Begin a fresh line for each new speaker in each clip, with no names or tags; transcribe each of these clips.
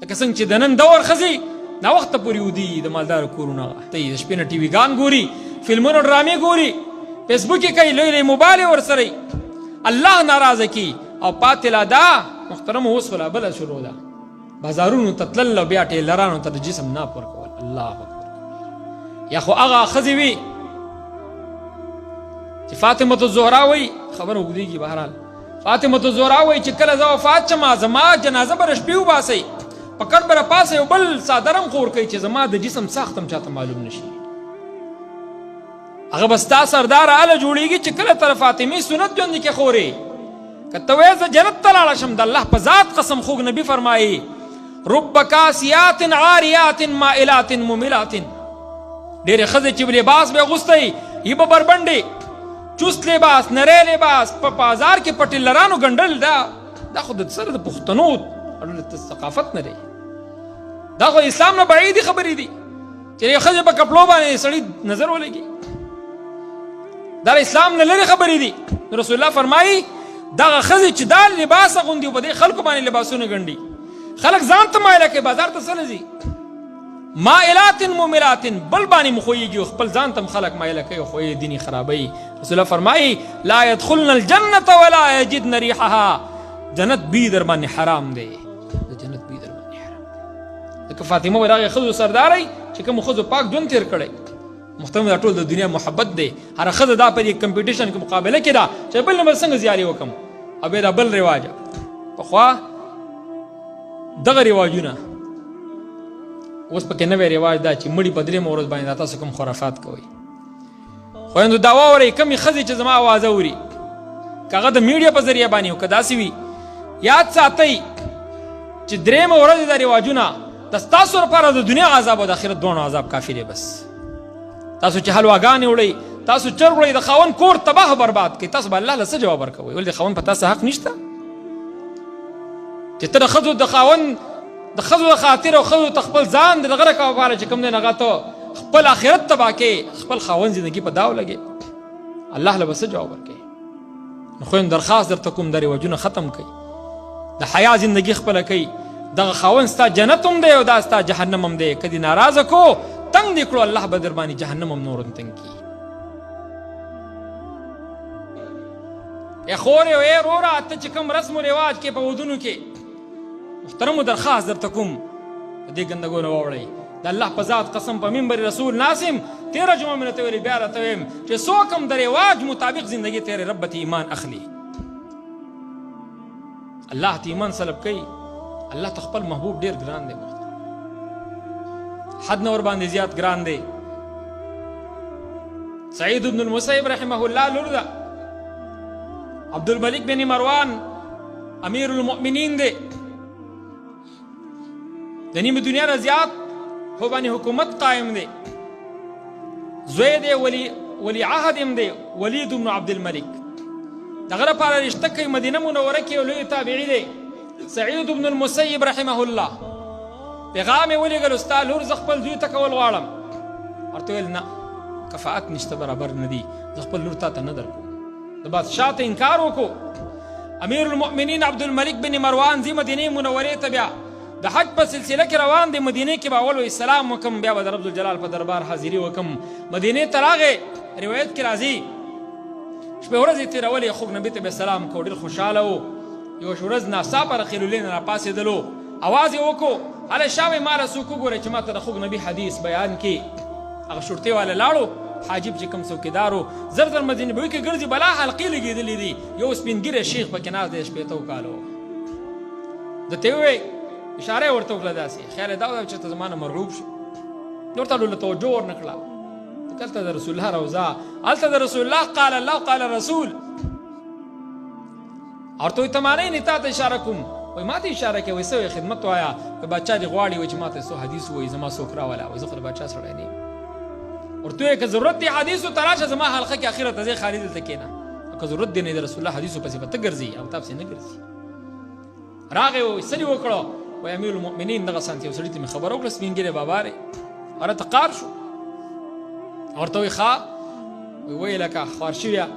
لکه څنګه چې د نن دور ښځې ناوخته پورې ودي د مالدارو کورونه د شپې نه ټي ویګان ګوري، فلمونو ډرامې ګوري، فیسبوک یې کوي، لوی لوی موبایل یې ورسره الله ناراضه کی. او پاتې لا دا محترمو اوس خو لا بله شروع ده، بازارونو ته تلل او بیا ټیلرانو ته د جسم ناپ ورکول. الله اکبر. یا خو هغه ښځې وي چې فاطمة الزهرا وایي، خبره اوږدېږي بهرحال، فاطمة الزهرا وایي چې کله زه وفات شمه زما جنازه به شپې وباسئ، په کټ به راپاسئ او بل څادر هم خور کوئ چې زما د جسم ساخت هم چاته معلوم نشي. هغه به ستا سردار هله جوړېږي چې کله ته د فاطمې سنت ژوندې کې خورې. که ته وایې زه جنت ته لاړه شم، د الله په ذات قسم خوږ نبي فرمایي رب کاسیات عاریات مائلات مملات. ډېرې ښځې چې لباس به اغوستی یې به بربنډې، چست لباس، نری لباس، په بازار کې په ټیلرانو ګنډل، دا خو د سره د پښتنو ثقافت نه دی، دا خو اسلام نه بعیدې خبرې دي چې یو ښځې په کپړو باندې سړي نظر ولګي. دا اسلام نه لرې خبرې دي. رسول الله فرمایي دغه ښځې چې دا لباس اغوندي او په دې خلکو باندې لباسونه ګنډي، خلک ځان ته مایله کوي، بازار ته څه نه ځي. مائلات مملات، بل باندې مخویږي او خپل ځان ته خلک مایله کوي او خوی دیني خرابوي. رسول الله فرمایي لا يدخلن الجنة ولا يجدن ريحها. جنت بی در باندې حرام دی، د جنت بی در باندې حرام دی. لکه فاطمه وایي هغې ښځو سردارۍ چې کومو ښځو پاک ژوند تېر کړی. محترم دا ټول د دنیا محبت دی. هره ښځه دا په دې کمپیټیشن کې مقابله کې ده چې بل نمبر څنګه زیارې وکړم. او بیا دا بل رواج پخوا دغه رواجونه اوس پکې نوی رواج دا چې مړي په درېیمه ورځ باندې دا تاسو کوم خرافات کوئ. خویندو دا واورئ کومې ښځې چې زما اوازه اوري، که هغه د میډیا په ذریعه باندې او که داسې وي، یاد ساتئ چې درېیمه ورځ دا رواجونه د ستاسو لپاره د دنیا عذاب او د آخرت دواړو عذاب کافي دی. بس تاسو چې حلواګانې وړئ، تاسو چرګ وړئ، د خاوند کور تباه برباد کوئ، تاسو به الله له څه جواب ورکوئ؟ ولې د خاوند په تاسو حق نشته چې ته د ښځو د خاوند د ښځو د خاطر او ښځو ته خپل ځان د دغه رکوه لپاره چې کوم دی هغه ته خپل آخرت تباه کوې، خپل خاوند زندګي په داو لګې، الله له به څه جواب ورکوې؟ نو خویندو درخواست درته کوم دا رواجونه ختم کړئ، د حیا زندګي خپله کوئ. دغه خاوند ستا جنت هم دی او دا ستا جهنم هم دی. که دې ناراضه کو تنګ دې کړو، الله به در باندې جهنم هم نور هم تنګ کړي. ای خورې او ای وروره، ته چې کوم رسم و رواج کې په ودونو کې محترمو درخواست درته کوم د دې ګندګو نه واوړئ. د الله په ذات قسم په منبر رسول ناسم 13 جمعه مې درته ویلي، بیا راته ویم چې څوک هم د رواج مطابق زندګي تېرې رب به ته ایمان اخلي، الله ته ایمان سلب کوي. الله ته خپل محبوب ډېر ګران دی، حد نه ور باندې زیات ګران دی. سعید بن المسیب رحمه الله لور ده، عبدالملک بن مروان امیر المؤمنین دی، د نیمه دنیا نه زیات خو باندې حکومت قائم دی. زوی دی ولی عهد هم دی، ولید بن عبدالملک. دغه لپاره رشته کوي، مدینه منوره کې یو لوی تابعي دی سعید بن المسیب رحمه الله. پیغام یې ولېږلو ستا لور زه خپل زوی ته کول غواړم. ورته ویل نه، کفاءت نشته، برابر نه دي، زه خپل لور تا ته نه درکوم. د بادشاه ته انکار وکړو. امیر المؤمنین عبدالملک بن مروان ځي مدینې منورې ته، بیا د حج په سلسله کې روان دی. مدینې کې به اول وایي سلام وکم، بیا به د رب الجلال په دربار حاضري وکم. مدینې ته راغی، روایت کې راځي شپې ورځې تېرولې، خوږ نبي ته به سلام کو، ډېر خوشحاله و. یوه ورځ ناڅاپه رخیلولې نه راپاڅېدلو، اواز یې وکړو هله شاوې ما له څوک وګورئ چې ما ته د خوږ نبي حدیث بیان کړي. هغه شورتې والا لاړو، حاجب چې کوم څوکیدار و زر زر مدینې بوی کې ګرځي، بلا حلقې لګېدلې دي، یو سپین ږیری شیخ پکې ناست دی، شپېتو کالو. ده ته وویل اشاره یې ورته وکړه داسې، خیال یې دا و چې ته زما نه مرغوب شو. نور ته له توجه ور نه کړه. دلته د رسول الله روضه، هلته د رسول الله قال الله قال رسول. ورته وایي ته مانئ نه، تا ته اشاره کوم. وایي ما ته اشاره کوي، وایي څه وایي خدمت وایه، که باچا دې غواړي وایي چې ما ته څو حدیث وایي، زما څوک راوله، وایي زه خو د باچا سړی نه یم. ورته وایي که ضرورت دی حدیثو ته راشه، زما حلقه کې اخره ته ځې خالي دلته کښېنه. که ضرورت دی نه د رسول الله حدیثو پسې به ته ګرځي او تا پسې نه ګرځي. راغی وایي څه دې وکړو؟ وایي امیر المؤمنین دغه سانتي یو سړي ته مې خبره وکړه، سپین ږیری بابا دی، هغه ته قار شو. ورته وایي ښه، وایي لکه خوار شویه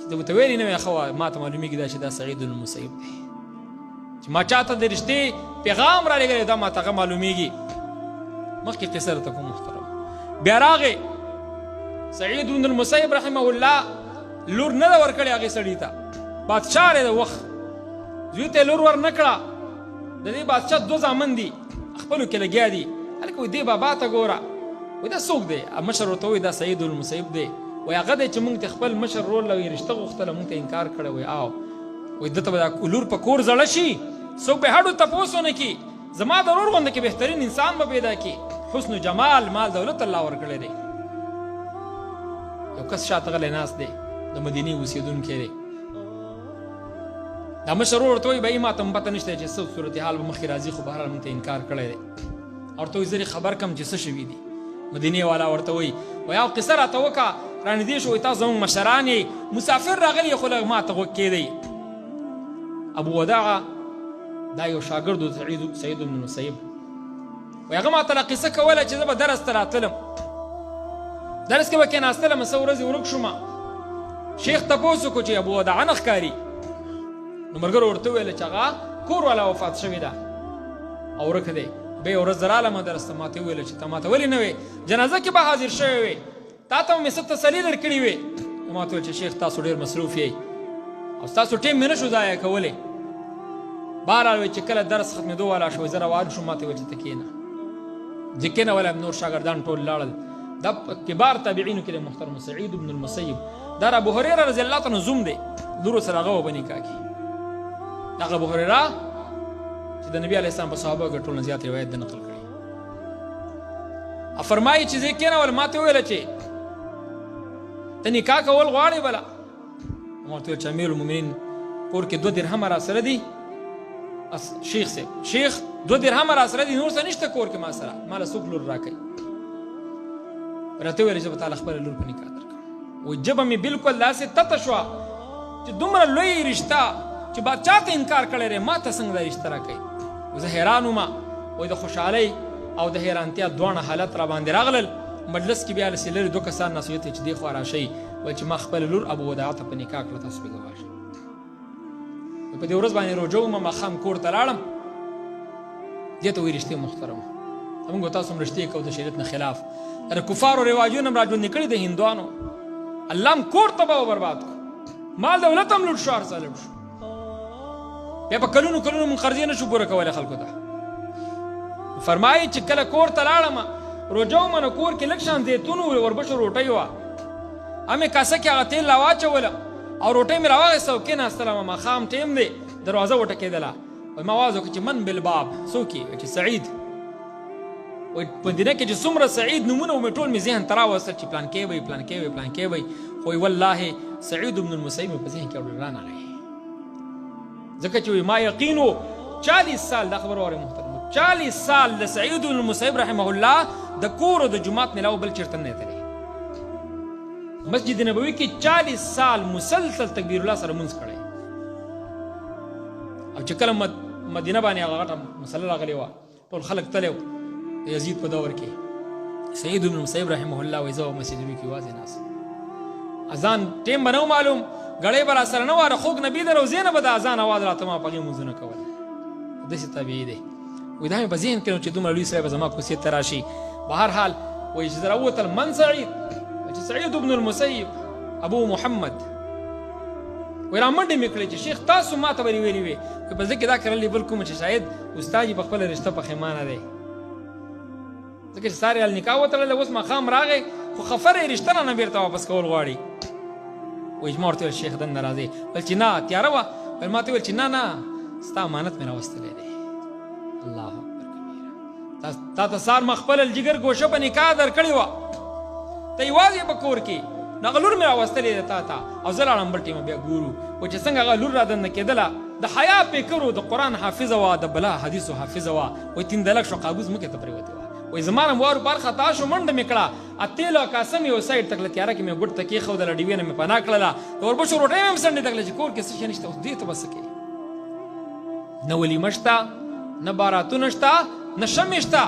چې ته ورته ویلې نه وې ښه وه، ما ته معلومېږي دا چې دا سعید المسیب دی. چې ما چاته د رښتې پیغام را لېږلی دا ما ته هغه معلومیږي. مخکې قصه راته کوم محترم. بیا راغې سعید بن المسیب رحمه الله لور نه ده ورکړې هغې سړي ته، بادشاه دی د وخت، زوی ته یې لور ور نه کړه. د دې بادشاه 2 زامن دي خپلو کې لګیا دي. هلکه وایي دې بابا ته ګوره، وایي دا څوک دی؟ مشر ورته وایي دا سعید المسیب دی. وایي هغه دی چې موږ ته خپل مشر رول وایي رشته غوښتله موږ ته انکار کړی. وایي آو، وایي ده ته به دا لور په کور زړه شي، څوک به هډو تپوس ونه کړي، زما د ورور غونده کې بهترین انسان به پیدا کړي، حسن و جمال مال دولت الله ورکړی دی. یو کس شاته غلی ناست دی، د مدینې اوسېدونکی دی. دا مشر ورور ورته وایي بهي ما ته هم پته نشته چې څه صورتحال به مخکې راځي، خو بهرحال موږ ته انکار کړی دی. ورته وایي زه خبر کم چې څه شوي دي. مدینې والا ورته وایي یو قصه راته وکړه، رانږدې شو، وایي تاسو زموږ مشران یې، مسافر راغلی خو لږ ما ته غوږ کېدی. ابو وداعه دا یو شاګرد و سعید بن المسیب، وایي هغه ما ته لا قصه کوله چې زه به درس ته راتلم، درس کې به کېناستلم، څه ورځې ورک شوم. شیخ تپوس وکړو چې ابو وداعه نه ښکاري. نو ملګرو ورته وویل چې هغه کور والا وفات شوې ده او ورک دی. بیا یو ورځ زه رالم درس ته، ما ته وویل چې ته ما ته ولې نه وې؟ جنازه کې به حاضر شوی وې، تا ته مې څه تسلي درکړې وې. ما ته وویل چې شیخ تاسو ډېر مصروف یې او ستاسو ټیم مې نه شو ضایع کولی. بهرحال وایي چې کله درس ختمېدو والا شو، زه روان شوم، ما ته وویل چې ته کښېنه. زه کښېنولم، نور شاګردان ټول لاړل. دا کبار تابعینو کې د محترم سعید بن المسیب، دا ابو هریره رضی الله عنه زوم دی، لور سره هغه وبه نکاح کړي. دغه ابو هریره چې د نبي علیه السلام په صحابه کې ټول نه زیات روایت د نقل کړي، فرمایي چې زه کېنول، ما ته وویله چې ته نکاح کول غواړې بله؟ ما ورته وویل چې امیر المؤمنین کور کې 2 درهمه را سره دي. شیخ صاحب، شیخ 2 درهمه را سره دي، نور څه نشته کور کې ما سره، ما له څوک لور راکوي. راته وویل چې به تا له خپله لور په نکاح درکړم. وایي ژبه مې بلکل داسې تته شوه چې دومره لوی رشته چې بادشاه ته انکار کړی دی، ما ته څنګه دا رشته راکوي؟ زه حیران وم. وایي د خوشحالۍ او د حیرانتیا دواړه حالت را باندې راغلل. مجلس کې بیا لسې لرې 2 کسان نصیحت چې دې خوا راشئ، وایي چې ما خپله لور ابو وداعه ته په نکاح کړه، تاسو پې ګواه شئ. په دې ورځ باندې روژه وم، ماښام کور ته لاړم. دې ته وایي رښتې محترمه، موږ تاسو هم رښتې کوو د شریعت نه خلاف، د کفارو رواجونه هم را ژوندي کړي د هندوانو. الله هم کور تباه و برباد کړو، مال دولت هم لوټ شو، هر څه لوټ شو. بیا په کلونو کلونو موږ قرضې نه شو پوره کولی خلکو ته. فرمایي چې کله کور ته لاړم، روژه وم، نو کور کې لږ شان زیتون و، وربشو روټۍ وه، همې کاسه کې هغه تیل راواچوله او روټۍ مې راواخیسته او کېناستلم. ماښام ټیم دی، دروازه وټکېدله. وایي ما آواز وکړه چې من بالباب، څوک یې؟ چې سعید. وایي مدینه کې چې څومره سعید نومونه ومې ټول مې ذهن ته راوستل چې پلانکې وایي پلانکې وایي پلانکې وایي. خو وایي والله سعید بن المسیب مې په ذهن کې اورډر رانغی، ځکه چې وایي ما یقین و 40 سال، دا خبره واورئ محترم، 40 سال د سعید بن المسیب رحمه الله د کور او د جومات نه علاوه بل چېرته نه دی تللی. مسجد نبوي کې 40 سال مسلسل تکبیر الله سره لمونځ کړی. او چې کله مدینه باندې هغه غټه مسله راغلې وه، ټول خلک تللی و د یزید په دور کې. سعید بن المسیب رحمه الله وایي زه به مسجد نبوي کې یوازې ناست، اذان ټیم به نه و معلوم، ګړۍ به راسره نه وه، خوږ نبي د روضې نه به د اذان اواز راته ما په هغې لمونځونه کول. داسې طبیعي دی. وایي دا مې په ذهن کې نو چې دومره لوی سړی به زما کوڅې ته راشي. بهرحال وایي چې زه راووتلم، من سعید؟ چې سعید بن المسیب ابو محمد. وایي را منډې مې کړې چې شیخ تاسو ما ته ولې ویلي وې؟ که په زه کې دا کرلې بل کوم چې شاید استاد یې په خپله رشته پښیمانه دی، ځکه چې سارې هل نکاح وتړله، اوس ماښام راغی خو خفر یې رشته نه بېرته واپس کول غواړي. وایي ما ورته ویل شیخ دننه راځئ. ویل چې نه تیاره وه. ویل ما ته ویل چې نه نه ستا امانت مې راوستلی دی. الله اکبر کبیره. تا ته سار ما خپله الجګر ګوشه په نکاح درکړې وه، ته یوازې په کور کې، نو هغه لور مې راوستلې ده تا ته، او زه لاړم بل ټیمه بیا ګورو. وایي چې څنګه هغه لور را دننه کېدله، د حیا پیکر و، د قرآن حافظه وه، د بلا حدیثو حافظه وه. وایي تیندلک شو، قابوس مکې ته پرېوتې وه. وایي زما نه وارو پار خطا شو، منډه مې کړه، تیل او کاسه مې یو سایډ تکله تیاره کې مې ګوټ ته کېښودله، ډیوې نه مې پناه کړله، د وربشو روټۍ مې هم څنډې تکله چې کور کې څه شی نشته، اوس دې ته به څه کوې؟ نه ولیمه شته، نه باراتونه شته، نه شمې شته.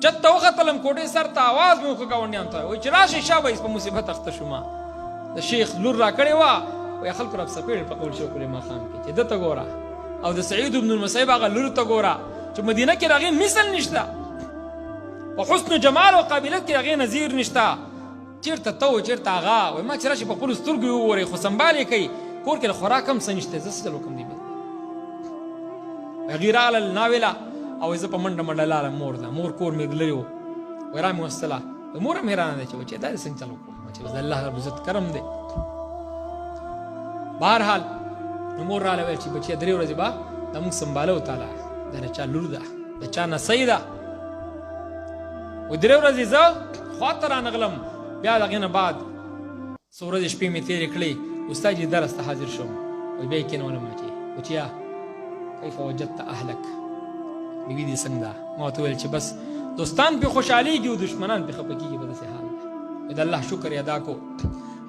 چت ته وختلم کوټې سر ته، اواز مې وکړه ګاونډیانو ته، وایي چې راشئ شابه په مصیبت اخته شومه. د شیخ لور را کړې وه، وایي خلکو را په څپېړې پکول شو کړې ماښام کې چې ده ته ګوره او د سعید بن المسیب هغه لور ته ګوره چې مدینه کې د هغې مثل نشته، په حسن جمال او قابلیت کې د هغې نظیر نشته. چېرته ته و چېرته هغه وایي ما چې راشي په خپلو سترګو یې وګورئ خو سنبال یې کوي، کور کې د خوراک هم څه نشته، زه څه چل وکړم دې هغې راغلل ناویله او زه په منډه منډه لاړم مور ته. مور کور مې لرې و، وایي را مې وستله، مور هم حیرانه ده چې بچې دا دې څنګه چل وکړو چې د الله رب العزت کرم دی. بهرحال نو مور راله ویل چې بچې 3 ورځې به دا موږ سنبالو تاله، دا د چا لور ده، د چا نسۍ ده. و 3 ورځې زه خواته رانغلم، بیا د هغې نه بعد څو ورځې شپې مې تېرې کړې، استاد جي درس ته حاضر شوم. وایي بیا یې کېنولم چې بچیا کیف وجدت اهلک، بیبي دې څنګه ده؟ ما ورته وویل چې بس دوستان پې خوشحالېږي او دشمنان پې خفه کېږي، په داسې حال ده. د الله شکر یې ادا کو.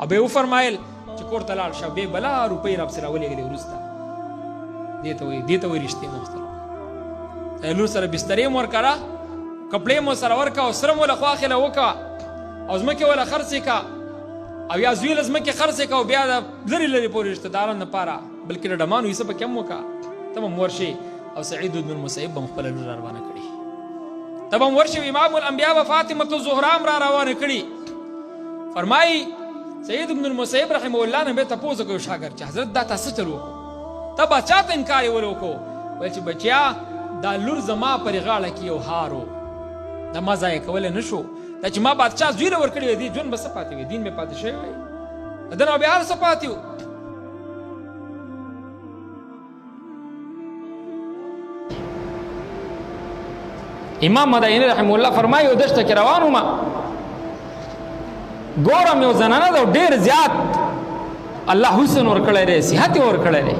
او بیا یې وفرمایل چې کور ته لاړ شه، بې بلا روپۍ راپسې راولېږلې وروسته. دې ته وایي رښتې محترم. لور سره بسترې مو ورکړه، کپړې مو سره ورکړه او سره مو له خواخله وکړه او ځمکې وله خرڅې کړه او یا زوی له ځمکې خرڅې کړه او بیا د لرې لرې پورې رشته دارانو دپاره بلکې د ډمانو حصه پکې هم وکړه. ته به هم ورشې او سعید بن المسیب به هم خپله لور را روانه کړي. ته به هم ورشې امام الانبیا به فاطمة الزهرا هم را روانه کړي. فرمایي سعید بن المسیب رحمه الله نه بیا تپوس وکړ شاګرد چې حضرت دا تا څه چل وکړو؟ ته باچا ته انکار یې ولې وکړو؟ ویل چې بچیا دا لور زما پرې غاړه کې یو هار و، دا ما ضایع کولی نه شو. دا چې ما بادشاه زوی له ورکړی وی، دې ژوند به څه پاتې وي؟ دین مې پاتې شوی وی، د ده نه بیا هر څه پاتې و. امام مدیني رحمه الله فرمایي یو دشته کې روان وم، ګورم یو زنانه ده ډېر زیات الله حسن ورکړی دی، صحت یې ورکړی دی.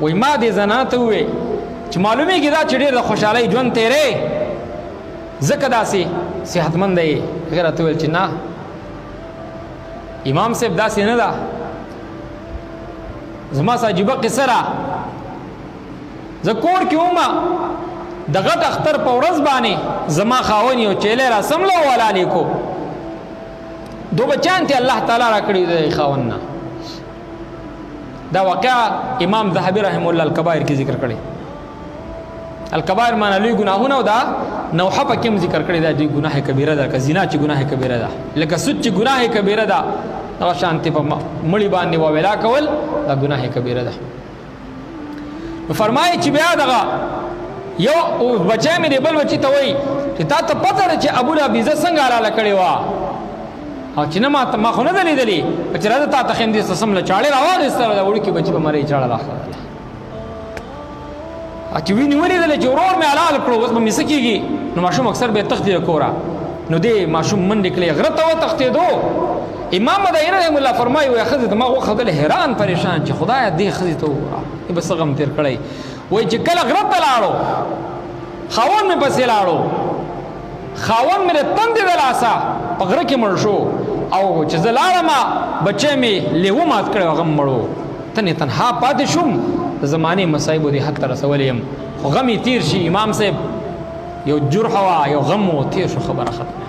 وایي ما دې زنانه ته وویل چې معلومیږي دا چې ډېر د خوشحالۍ ژوند تېرې ځکه داسې صحتمنده یې. هغې راته وویل چې نه امام صاحب داسې نه ده، زما څه عجیبه قصه ده. زه کور کې وم، د غټ اختر په ورځ باندې زما خاوند یو چیلی را سملو ولالې کو، 2 بچیان ته الله تعالی را کړي د خاوند نه. دا واقعه امام ذهبي رحمه الله الکبائر کې ذکر کړي. الکبائر معنی لوی ګناهونه او دا نوحه پکې هم ذکر کړي. دا دوی ګناه کبیره ده، که زنا چې ګناه کبیره ده، لکه سود چې ګناه کبیره ده، هغه شانتې په مړي باندې واویلا کول دا ګناه کبیره ده. فرمایي چې بیا دغه یو بچی مې دی بل بچي ته وایي چې تا ته پته ده چې ابولهب عزت څنګه حلاله کړې وه؟ او چې نه ما خو نه ده لیدلې، چې راځه تا ته ښیم دې سم له چاړې راواخېستله، دا وړوکي بچي به مرۍ چاړه راخلله. چې وینې ولیدلې چې ورور مې حلال کړو، اوس به مې څه کېږي؟ نو ماشوم اکثر به یې تښتي د کوره، نو دې ماشوم منډې کړې غره ته وتښتېدو. امام مدیني رحمه الله فرمایي وایي ښځې ته ما وښودلې حیران پریشان چې خدایه دې ښځې ته وګوره دې به څه غم تېر کړی. وایي چې کله غره ته لاړو خاوند مې پسې لاړو، خاوند مې د تندې د لاسه په غره کې مړ شو، او چې زه لاړم بچی مې لیوه مات کړی هغه هم مړو. تنها پاتې شوم، د زمانې مصایبو دې حد ته رسولی یم، خو غم یې تېر شي. امام صاحب یو جرح وه، یو غم و، تېر شو، خبره ختمه.